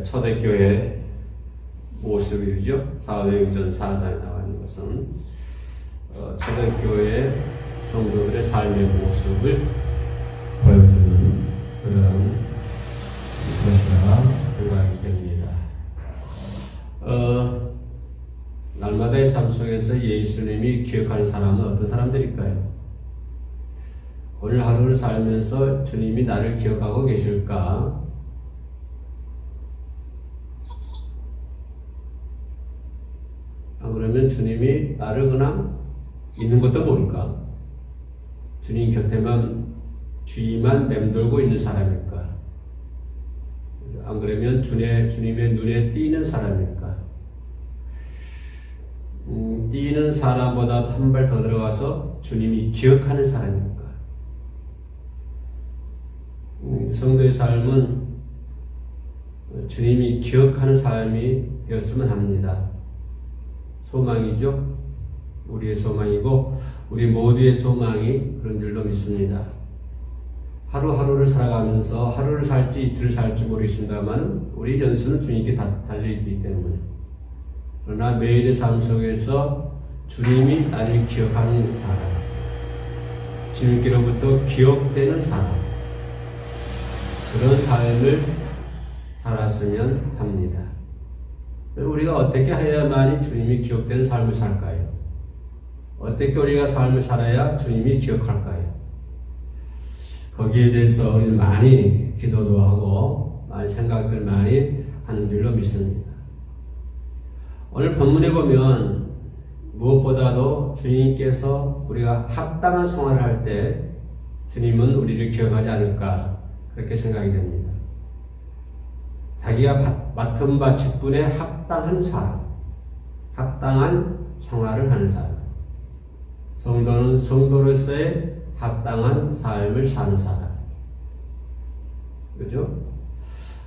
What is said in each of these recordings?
초대교회 모습이죠. 사도행전 4장에 나가는 것은 초대교회 성도들의 삶의 모습을 보여주는 그런 것이라 생각이 됩니다. 날마다의 삶 속에서 예수님이 기억하는 사람은 어떤 사람들일까요? 오늘 하루를 살면서 주님이 나를 기억하고 계실까? 그러면 주님이 나를 그냥 있는 것도 모를까? 주님 곁에만 주위만 맴돌고 있는 사람일까? 안 그러면 주님의 눈에 띄는 사람일까? 띄는 사람보다 한 발 더 들어가서 주님이 기억하는 사람일까? 성도의 삶은 주님이 기억하는 삶이 되었으면 합니다. 소망이죠. 우리의 소망이고 우리 모두의 소망이 그런 줄로 믿습니다. 하루하루를 살아가면서 하루를 살지 이틀을 살지 모르겠습니다만 우리 연수는 주님께 달려있기 때문에, 그러나 매일의 삶 속에서 주님이 나를 기억하는 사람, 주님께로부터 기억되는 사람, 그런 삶을 살았으면 합니다. 우리가 어떻게 해야만이 주님이 기억되는 삶을 살까요? 어떻게 우리가 삶을 살아야 주님이 기억할까요? 거기에 대해서 우리는 많이 기도도 하고 많이 생각들 많이 하는 줄로 믿습니다. 오늘 본문에 보면 무엇보다도 주님께서 우리가 합당한 생활을 할 때 주님은 우리를 기억하지 않을까 그렇게 생각이 됩니다. 자기가 맡은 바 직분에 합당한 사람, 합당한 생활을 하는 사람, 성도는 성도로서의 합당한 삶을 사는 사람. 그죠?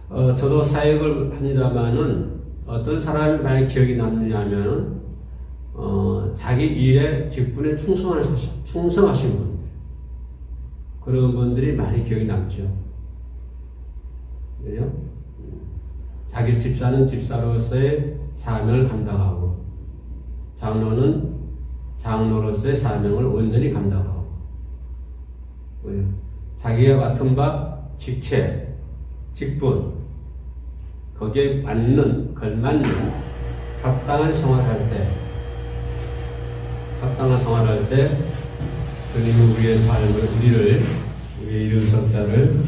저도 사역을 합니다만은 어떤 사람이 많이 기억이 남느냐면은 자기 일에 직분에 충성하신 분들, 그런 분들이 많이 기억이 남죠. 그죠? 자기 집사는 집사로서의 사명을 감당하고, 장로는 장로로서의 사명을 온전히 감당하고, 자기가 맡은 바 직책, 직분, 거기에 맞는, 걸맞는 합당한 생활할 때, 주님은 우리의 삶을, 우리의 이름 석자를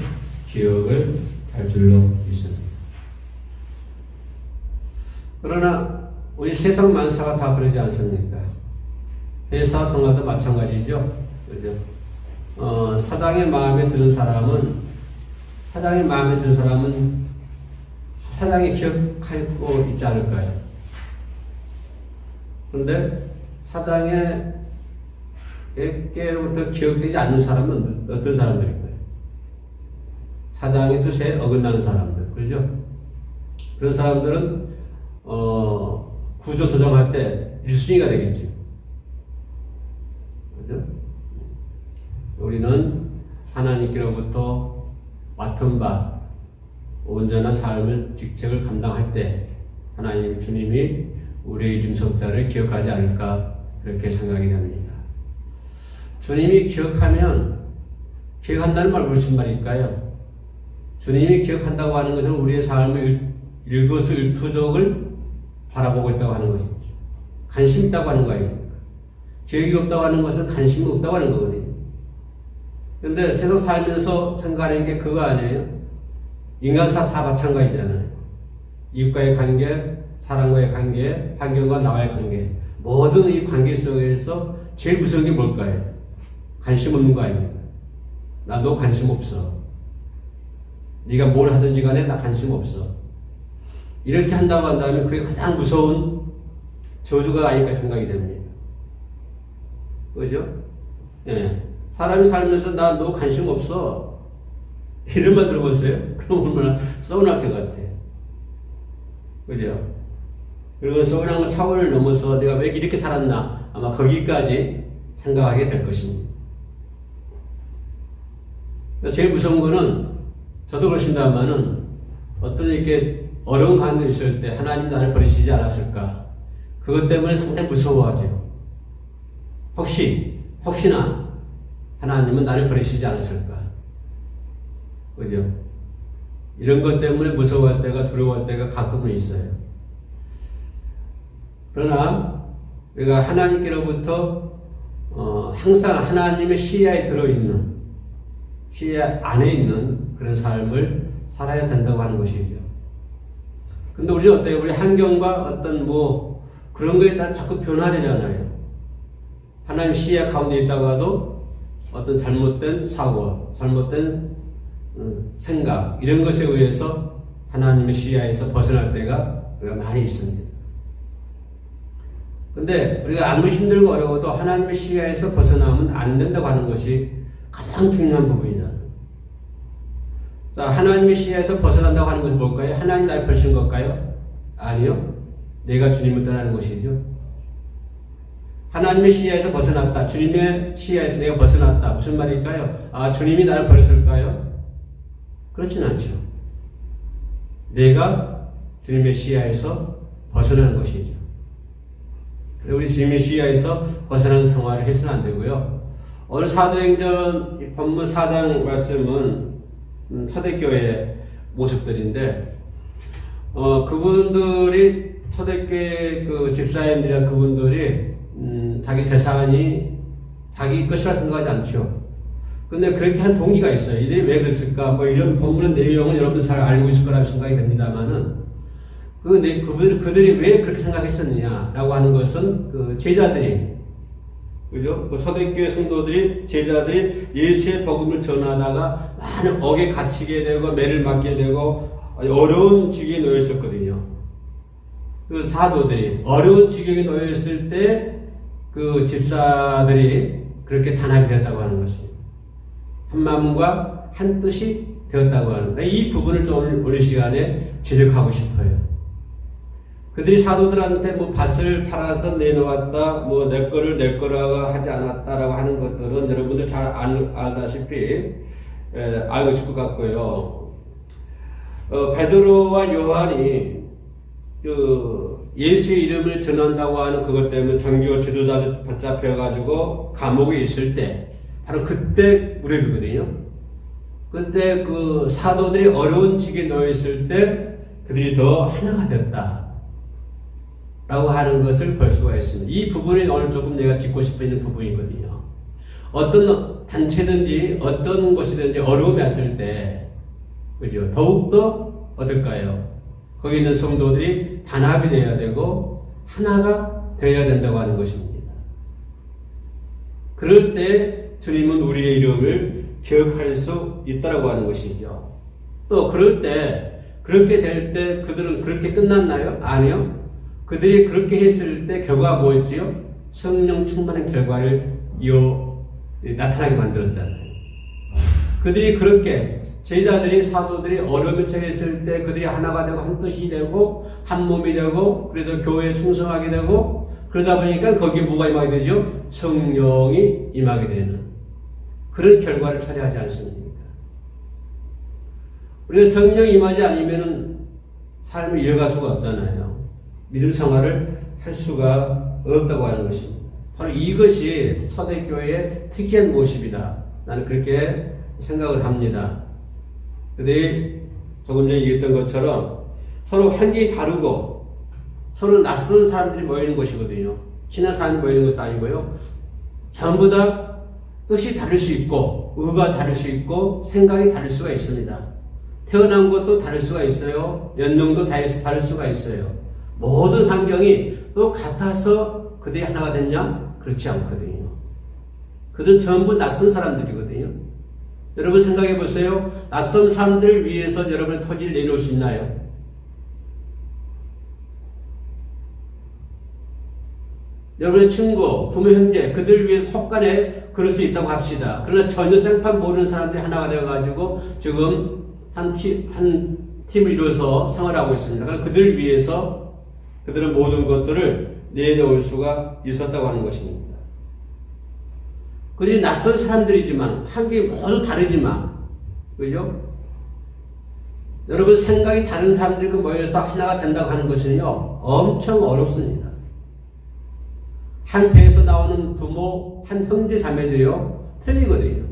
기억을 할 줄로 믿습니다. 그러나 우리 세상 만사가 다 그러지 않습니까? 회사 생활도 마찬가지죠. 그죠? 사장의 마음에 드는 사람은 사장이 기억하고 있지 않을까요? 그런데 사장에게로부터 기억되지 않는 사람은 어떤 사람들일까요? 사장의 뜻에 어긋나는 사람들, 그렇죠? 그런 사람들은 구조 조정할 때 1순위가 되겠죠. 그죠? 우리는 하나님께로부터 맡은 바 온전한 삶을, 직책을 감당할 때 하나님 주님이 우리의 이름 석자를 기억하지 않을까 그렇게 생각이 됩니다. 주님이 기억한다는 말 무슨 말일까요? 주님이 기억한다고 하는 것은 우리의 삶을 일거수일투족을 바라보고 있다고 하는 것이죠. 관심 있다고 하는 거 아닙니까? 기억이 없다고 하는 것은 관심이 없다고 하는 거거든요. 그런데 세상 살면서 생각하는 게 그거 아니에요? 인간사 다 마찬가지잖아요. 이웃과의 관계, 사람과의 관계, 환경과 나와의 관계, 모든 이 관계 속에서 제일 무서운 게 뭘까요? 관심 없는 거 아닙니까? 나도 관심 없어. 네가 뭘 하든지 간에 나 관심 없어. 이렇게 한다고 한다면 그게 가장 무서운 저주가 아닐까 생각이 됩니다. 그죠? 예. 사람이 살면서 너 관심 없어. 이런 말 들어보세요? 그럼 얼마나 서운할 것 같아요. 그죠? 그리고 서운한 거 차원을 넘어서 내가 왜 이렇게 살았나? 아마 거기까지 생각하게 될 것입니다. 제일 무서운 거는, 저도 그렇습니다만은, 어떤 이렇게 어려운 가운데 있을 때 하나님 나를 버리시지 않았을까? 그것 때문에 상당히 무서워하죠. 혹시나 하나님은 나를 버리시지 않았을까? 그죠? 이런 것 때문에 무서워할 때가, 두려워할 때가 가끔은 있어요. 그러나 우리가 하나님께로부터 항상 하나님의 시야에 들어있는, 시야 안에 있는 그런 삶을 살아야 된다고 하는 것이죠. 근데 우리 어때요? 우리 환경과 어떤 그런 거에 따라 자꾸 변화되잖아요. 하나님 시야 가운데 있다가도 어떤 잘못된 사고, 잘못된 생각, 이런 것에 의해서 하나님의 시야에서 벗어날 때가 우리가 많이 있습니다. 근데 우리가 아무리 힘들고 어려워도 하나님의 시야에서 벗어나면 안 된다고 하는 것이 가장 중요한 부분이잖아요. 자, 하나님의 시야에서 벗어난다고 하는 것은 뭘까요? 하나님 나를 버리신 걸까요? 아니요. 내가 주님을 떠나는 것이죠. 하나님의 시야에서 벗어났다. 주님의 시야에서 내가 벗어났다. 무슨 말일까요? 아, 주님이 나를 버렸을까요? 그렇진 않죠. 내가 주님의 시야에서 벗어나는 것이죠. 우리 주님의 시야에서 벗어나는 생활을 해서는 안 되고요. 오늘 사도행전 본문 4장 말씀은 초대교회 모습들인데, 그분들이 초대교회 그 집사님들이나 그분들이 자기 재산이 자기 것이라 생각하지 않죠. 근데 그렇게 한 동기가 있어요. 이들이 왜 그랬을까? 이런 본문의 내용을 여러분 잘 알고 있을 거라고 생각이 됩니다만은, 그들이 왜 그렇게 생각했었느냐라고 하는 것은 그 제자들이, 그죠? 그 초대교회 성도들이, 제자들이 예수의 복음을 전하다가 많은 억에 갇히게 되고 매를 맞게 되고 어려운 지경에 놓여 있었거든요. 그 사도들이 어려운 지경에 놓여 있을 때 그 집사들이 그렇게 단합이 되었다고 하는 것입니다. 한 마음과 한 뜻이 되었다고 하는, 이 부분을 좀 오늘 시간에 지적하고 싶어요. 그들이 사도들한테 밭을 팔아서 내놓았다, 내 거를 내 거라고 하지 않았다라고 하는 것들은 여러분들 잘 알다시피 알고 있을 것 같고요. 베드로와 요한이 예수의 이름을 전한다고 하는 그것 때문에 종교 지도자들 붙잡혀가지고 감옥에 있을 때, 바로 그때 무렵이거든요. 그때 그 사도들이 어려운 지경에 놓여 있을 때 그들이 더 하나가 됐다 라고 하는 것을 볼 수가 있습니다. 이 부분이 오늘 조금 내가 짚고 싶어 있는 부분이거든요. 어떤 단체든지 어떤 것이든지 어려움이 왔을 때, 그죠? 더욱더 어떨까요? 거기 있는 성도들이 단합이 되어야 되고 하나가 되어야 된다고 하는 것입니다. 그럴 때 주님은 우리의 이름을 기억할 수 있다라고 하는 것이죠. 또 그럴 때, 그렇게 될 때 그들은 그렇게 끝났나요? 아니요. 그들이 그렇게 했을 때 결과가 뭐였지요? 성령 충만한 결과를 나타나게 만들었잖아요. 그들이 그렇게, 제자들이, 사도들이 어려움에 처했을 때 그들이 하나가 되고 한 뜻이 되고 한 몸이 되고, 그래서 교회에 충성하게 되고, 그러다 보니까 거기에 뭐가 임하게 되죠? 성령이 임하게 되는 그런 결과를 초래하지 않습니까? 우리가 성령이 임하지 않으면 삶을 이어갈 수가 없잖아요. 믿음 생활을 할 수가 없다고 하는 것입니다. 바로 이것이 초대교회의 특이한 모습이다. 나는 그렇게 생각을 합니다. 그들이 조금 전에 얘기했던 것처럼 서로 환경이 다르고 서로 낯선 사람들이 모이는 것이거든요. 친한 사람이 모이는 것도 아니고요. 전부 다 뜻이 다를 수 있고, 의가 다를 수 있고, 생각이 다를 수가 있습니다. 태어난 것도 다를 수가 있어요. 연령도 다를 수가 있어요. 모든 환경이 또 같아서 그들이 하나가 됐냐? 그렇지 않거든요. 그들은 전부 낯선 사람들이거든요. 여러분 생각해 보세요. 낯선 사람들을 위해서 여러분의 토지를 내놓을 수 있나요? 여러분의 친구, 부모, 형제, 그들을 위해서 혹간에 그럴 수 있다고 합시다. 그러나 전혀 생판 모르는 사람들이 하나가 되어가지고 지금 한 팀을 이루어서 생활하고 있습니다. 그러나 그들을 위해서 그들은 모든 것들을 내놓을 수가 있었다고 하는 것입니다. 그들이 낯선 사람들이지만, 환경이 모두 다르지만, 그죠? 여러분 생각이 다른 사람들과 모여서 하나가 된다고 하는 것은요 엄청 어렵습니다. 한 배에서 나오는 부모, 한 형제 자매들이요 틀리거든요.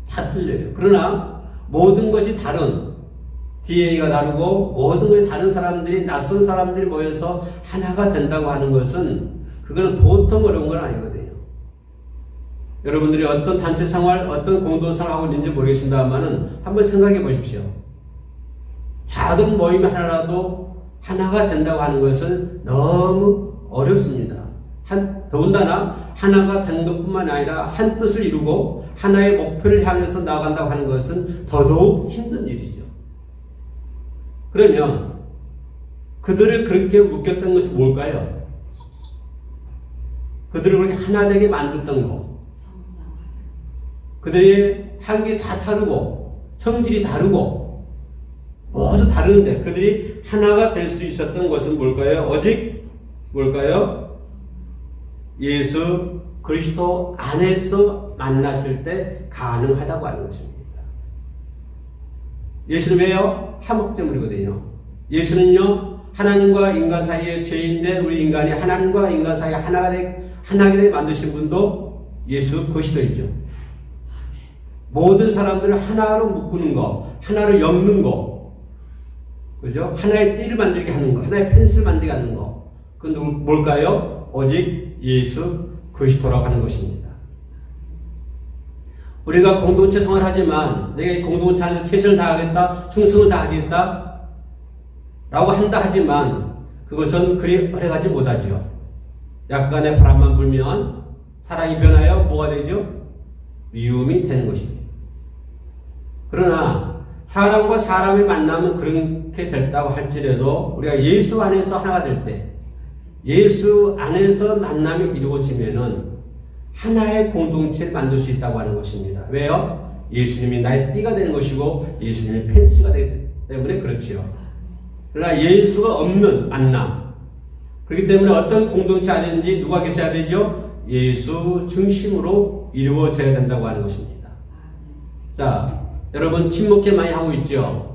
다 틀려요. 그러나 모든 것이 다른 DNA가 다르고 모든 것이 다른 사람들이 낯선 사람들이 모여서 하나가 된다고 하는 것은 그거는 보통 어려운 건 아니거든요. 여러분들이 어떤 단체 생활, 어떤 공동생활을 하고 있는지 모르겠습니다만은 한번 생각해 보십시오. 작은 모임 하나라도 하나가 된다고 하는 것은 너무 어렵습니다. 더군다나 하나가 된 것뿐만 아니라 한 뜻을 이루고 하나의 목표를 향해서 나아간다고 하는 것은 더더욱 힘든 일이죠. 그러면 그들을 그렇게 묶였던 것이 뭘까요? 그들을 그렇게 하나 되게 만들었던 것. 그들의 학이 다 다르고 성질이 다르고 모두 다른데 그들이 하나가 될 수 있었던 것은 뭘까요? 오직 뭘까요? 예수 그리스도 안에서 만났을 때 가능하다고 하는 것입니다. 예수는 왜요? 화목제물이거든요. 예수는요 하나님과 인간 사이에 죄인된 우리 인간이 하나님과 인간 사이에 하나게 되게 만드신 분도 예수 그리스도이죠. 모든 사람들을 하나로 묶는 거, 하나로 엮는 거, 그죠? 하나의 띠를 만들게 하는 거, 하나의 펜슬을 만들게 하는 거. 그건 뭘까요? 오직 예수 그리스도라고 하는 것입니다. 우리가 공동체 생활하지만 내가 이 공동체 안에서 최선을 다하겠다, 충성을 다하겠다 라고 한다 하지만 그것은 그리 오래가지 못하죠. 약간의 바람만 불면 사랑이 변하여 뭐가 되죠? 미움이 되는 것입니다. 그러나 사람과 사람의 만남은 그렇게 됐다고 할지라도 우리가 예수 안에서 하나가 될 때 예수 안에서 만남이 이루어지면은 하나의 공동체를 만들 수 있다고 하는 것입니다. 왜요? 예수님이 나의 띠가 되는 것이고 예수님이 펜스가 되기 때문에 그렇지요. 그러나 예수가 없는 만남, 그렇기 때문에 어떤 공동체 안에든지 누가 계셔야 되죠? 예수 중심으로 이루어져야 된다고 하는 것입니다. 자, 여러분 친목회 많이 하고 있죠?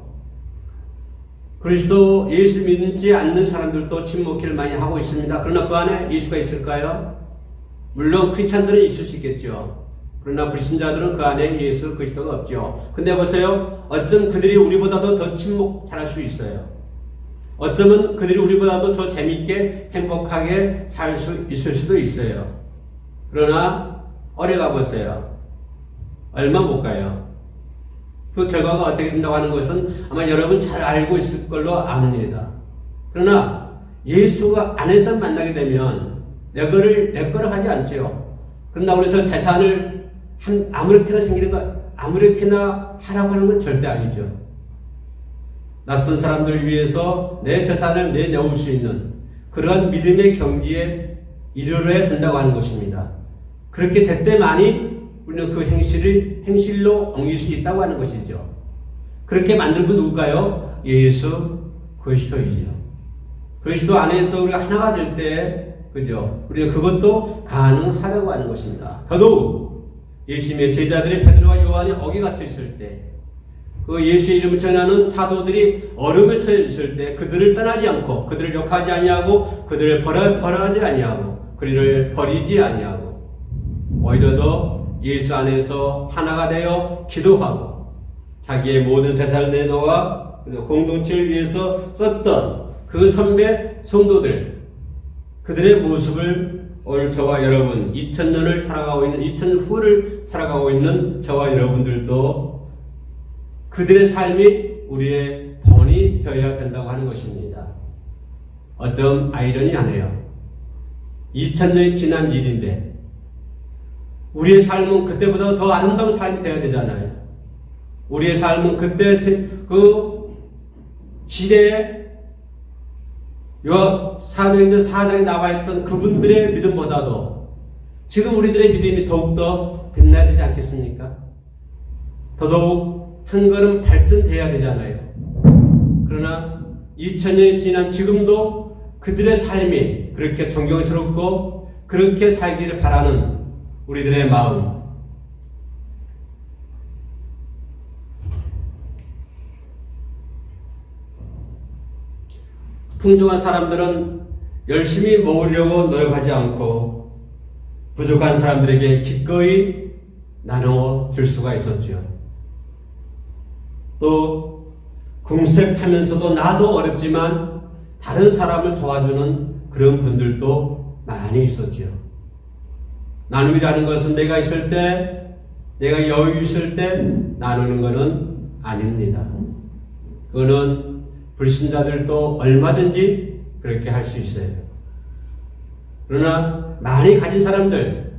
그리스도 예수 믿지 않는 사람들도 친목회를 많이 하고 있습니다. 그러나 그 안에 예수가 있을까요? 물론 크리스찬들은 있을 수 있겠죠. 그러나 불신자들은 그 안에 예수 그리스도가 없죠. 근데 보세요. 어쩜 그들이 우리보다도 더 친목 잘할 수 있어요. 어쩌면 그들이 우리보다도 더 재밌게 행복하게 살 수 있을 수도 있어요. 그러나 오래가 보세요. 얼마 못 가요. 그 결과가 어떻게 된다고 하는 것은 아마 여러분 잘 알고 있을 걸로 압니다. 그러나 예수가 안에서 만나게 되면 내 거를 하지 않죠. 그런다고 해서 재산을 아무렇게나 생기는 거 아무렇게나 하라고 하는 건 절대 아니죠. 낯선 사람들을 위해서 내 재산을 내놓을 수 있는 그러한 믿음의 경지에 이르러야 된다고 하는 것입니다. 그렇게 될 때만이 우리는 그 행실로 옮길 수 있다고 하는 것이죠. 그렇게 만든 분 누굴까요? 예수 그리스도이죠. 그리스도 안에서 우리가 하나가 될 때, 그죠? 우리가 그것도 가능하다고 하는 것입니다. 더더욱 예수님의 제자들의 베드로와 요한이 어기 갇혀 있을 때, 그 예수의 이름을 전하는 사도들이 얼음을 처해 있을 때, 그들을 떠나지 않고, 그들을 욕하지 아니하고, 그들을 벌하지 아니하고, 그들을 버리지 아니하고, 오히려 더 예수 안에서 하나가 되어 기도하고 자기의 모든 재산을 내놓아 공동체를 위해서 썼던 그 선배 성도들, 그들의 모습을 오늘 저와 여러분 2000년을 살아가고 있는 2000년 후를 살아가고 있는 저와 여러분들도 그들의 삶이 우리의 본이 되어야 된다고 하는 것입니다. 어쩜 아이러니하네요. 2000년이 지난 일인데 우리의 삶은 그때보다 더 아름다운 삶이 되어야 되잖아요. 우리의 삶은 그때 그 시대에 사도행전 4장에 나와 있던 그분들의 믿음보다도 지금 우리들의 믿음이 더욱더 빛나야 되지 않겠습니까? 더더욱 한 걸음 발전돼야 되잖아요. 그러나 2000년이 지난 지금도 그들의 삶이 그렇게 존경스럽고 그렇게 살기를 바라는 우리들의 마음, 풍족한 사람들은 열심히 모으려고 노력하지 않고 부족한 사람들에게 기꺼이 나누어 줄 수가 있었지요. 또 궁색하면서도 나도 어렵지만 다른 사람을 도와주는 그런 분들도 많이 있었지요. 나눔이라는 것은 내가 있을 때, 내가 여유 있을 때 나누는 것은 아닙니다. 그거는 불신자들도 얼마든지 그렇게 할 수 있어요. 그러나 많이 가진 사람들,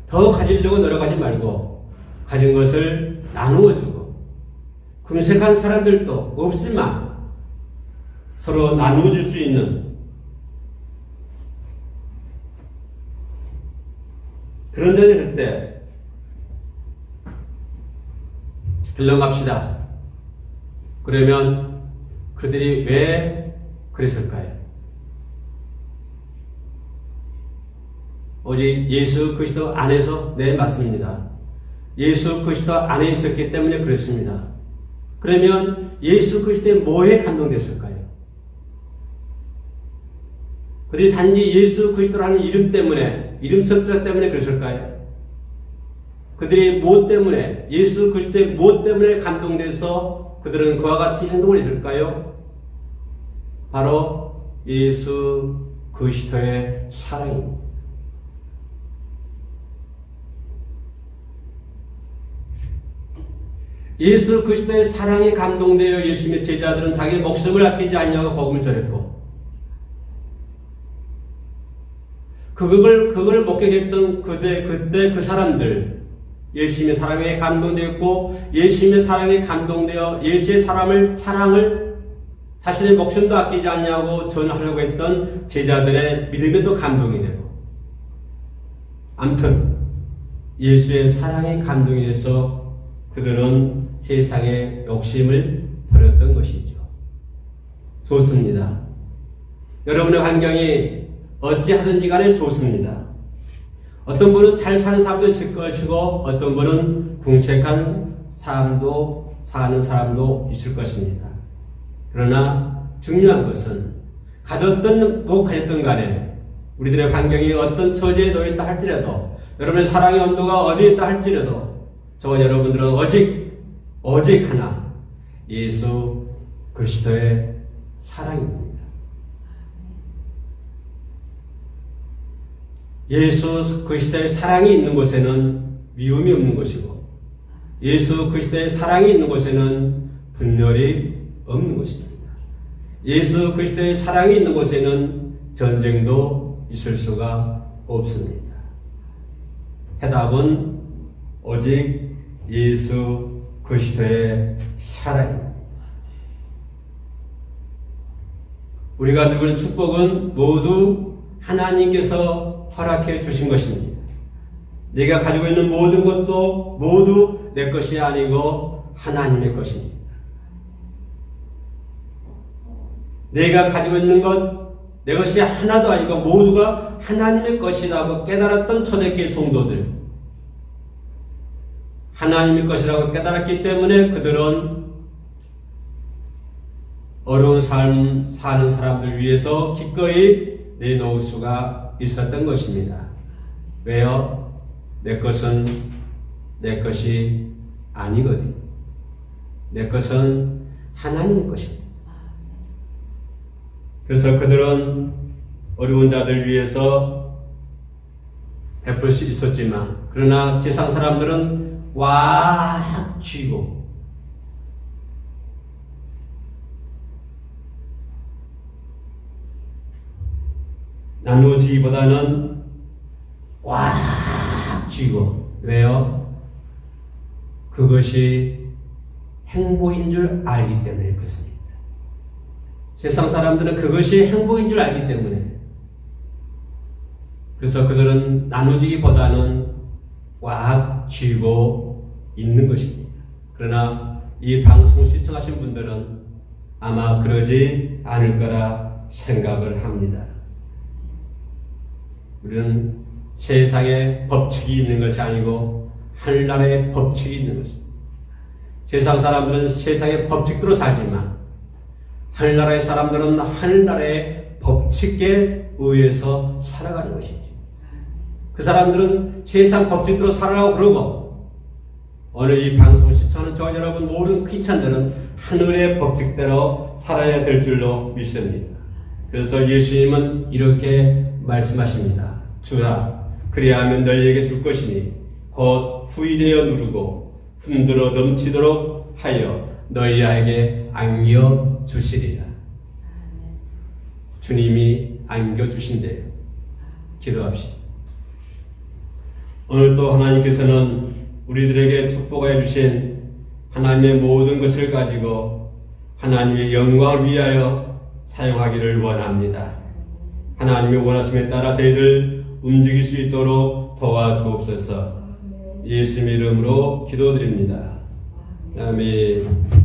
더 가지려고 노력하지 말고 가진 것을 나누어 주고, 궁색한 사람들도 없지만 서로 나누어 줄 수 있는 그런 적이 될 때 흘러갑시다. 그러면 그들이 왜 그랬을까요? 오직 예수 그리스도 안에서, 네, 맞습니다. 예수 그리스도 안에 있었기 때문에 그랬습니다. 그러면 예수 그리스도의 뭐에 감동됐을까요? 그들이 단지 예수 그리스도라는 이름 때문에, 이름 석자 때문에 그랬을까요? 그들이 무엇 때문에, 예수 그리스도의 무엇 때문에 감동돼서 그들은 그와 같이 행동을 했을까요? 바로 예수 그리스도의 사랑입니다. 예수 그리스도의 사랑에 감동되어 예수님의 제자들은 자기 목숨을 아끼지 않냐고 복음을 전했고, 그걸 목격했던 그때 그 사람들, 예수님의 사랑에 감동되었고, 예수님의 사랑에 감동되어 예수의 사랑을 자신의 목숨도 아끼지 않냐고 전하려고 했던 제자들의 믿음에도 감동이 되고, 아무튼 예수의 사랑에 감동이 돼서 그들은 세상의 욕심을 버렸던 것이죠. 좋습니다. 여러분의 환경이 어찌하든지 간에 좋습니다. 어떤 분은 잘 사는 사람도 있을 것이고 어떤 분은 궁색한 삶도 사는 사람도 있을 것입니다. 그러나 중요한 것은 가졌든 못 가졌든 간에 우리들의 환경이 어떤 처지에 놓여있다 할지라도, 여러분의 사랑의 온도가 어디에 있다 할지라도 저와 여러분들은 오직 하나, 예수 그리스도의 사랑입니다. 예수 그리스도의 사랑이 있는 곳에는 미움이 없는 것이고, 예수 그리스도의 사랑이 있는 곳에는 분열이 없는 것입니다. 예수 그리스도의 사랑이 있는 곳에는 전쟁도 있을 수가 없습니다. 해답은 오직 예수 그리스도의 사랑입니다. 우리가 누리는 축복은 모두 하나님께서 허락해 주신 것입니다. 내가 가지고 있는 모든 것도 모두 내 것이 아니고 하나님의 것입니다. 내가 가지고 있는 것, 내 것이 하나도 아니고 모두가 하나님의 것이라고 깨달았던 초대교회 성도들, 하나님의 것이라고 깨달았기 때문에 그들은 어려운 삶 사는 사람들 위해서 기꺼이 내놓을 수가 있었던 것입니다. 왜요? 내 것은 내 것이 아니거든. 내 것은 하나님의 것입니다. 그래서 그들은 어려운 자들 위해서 베풀 수 있었지만, 그러나 세상 사람들은 꽉 쥐고 나누어지기보다는 꽉 쥐고, 왜요? 그것이 행복인 줄 알기 때문에 그렇습니다. 세상 사람들은 그것이 행복인 줄 알기 때문에, 그래서 그들은 나누지기보다는 꽉 쥐고 있는 것입니다. 그러나 이 방송을 시청하신 분들은 아마 그러지 않을 거라 생각을 합니다. 우리는 세상에 법칙이 있는 것이 아니고 하늘나라의 법칙이 있는 것입니다. 세상 사람들은 세상의 법칙대로 살지만 하늘나라의 사람들은 하늘나라의 법칙에 의해서 살아가는 것이지. 그 사람들은 세상 법칙대로 살아가고 그러고, 오늘 이 방송을 시청하는 저 여러분 모든 크리스찬들은 하늘의 법칙대로 살아야 될 줄로 믿습니다. 그래서 예수님은 이렇게 말씀하십니다. 주라, 그리하면 너희에게 줄 것이니 곧 후이되어 누르고 흔들어 넘치도록 하여 너희에게 안겨 주시리라. 주님이 안겨 주신대요. 기도합시다. 오늘 또 하나님께서는 우리들에게 축복해 주신 하나님의 모든 것을 가지고 하나님의 영광을 위하여 사용하기를 원합니다. 하나님의 원하심에 따라 저희들 움직일 수 있도록 도와주옵소서. 예수님 이름으로 기도드립니다. 아멘.